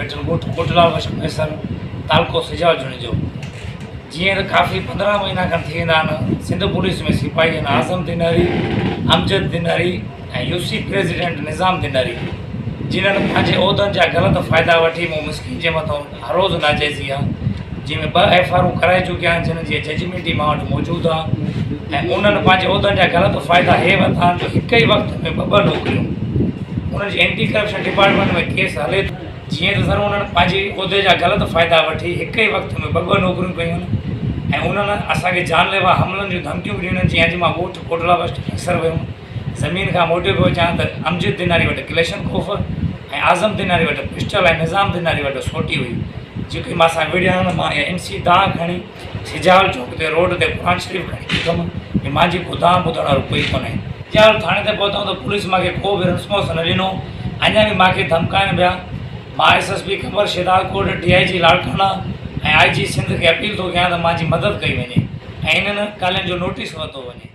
वेठल ॻोठ कोटला मैसर तालको सिजाल जुणी जो जीअं त काफ़ी 15 महीना खनि थी वेंदा आहिनि सिंध पुलिस में सिपाही आहिनि आज़म दिनारी अमजद दिनारी ऐं यूसी प्रेसिडेंट निज़ाम दिनारी जिन्हनि पंहिंजे उहिदनि जा ग़लति फ़ाइदा वठी मूं मिसकिन जे मथां हर रोज़ु नाजाइज़ी आहे जंहिंमें 2 FIR कराए चुकिया आहिनि जिन्हनि जी जजमेंट मां वटि मौजूदु आहे ऐं उन्हनि पंहिंजे उहिदनि जा ग़लति फ़ाइदा हे वरिता आहिनि जो हिकु ई वक़्त में 2 नौकरियूं उन्हनि जी एंटी करप्शन डिपार्टमेंट में केस हले जीअं त सर उन्हनि पंहिंजे उहिदे जा ग़लति फ़ाइदा वठी हिकु ई वक़्त में 2 नौकरियूं कयूं आहिनि ऐं उन्हनि असांखे जानलेवा हमलनि जूं धमकियूं बि ॾिनियूं जीअं अॼु मां ॻोठ कोटला बस मैसर वियुमि ज़मीन खां मोटे पियो अचां त अमजद दिनारी वटि क्लेशन खोफ ऐं आज़म दिनारी वटि पिस्टल ऐं निज़ाम दिनारी वटि सोटी हुई जेकी मां असां विड़िया मां MC दाह खणी सिजाल चौक ते रोड ते क़ुरान शरीफ़ खणी बीठुमि की मुंहिंजी को दाह ॿुधण वारो कोई कोन्हे सिजाल थाणे ते पहुतमि त पुलिस मूंखे को बि रिस्पॉन्स न ॾिनो अञा बि मूंखे धमकाइनि पिया मां SSP खबर शिदार कोट DIG लाड़काना ऐं IG सिंध खे अपील थो कयां त मुंहिंजी मदद कई वञे ऐं इन्हनि ॻाल्हियुनि जो नोटिस वरितो वञे।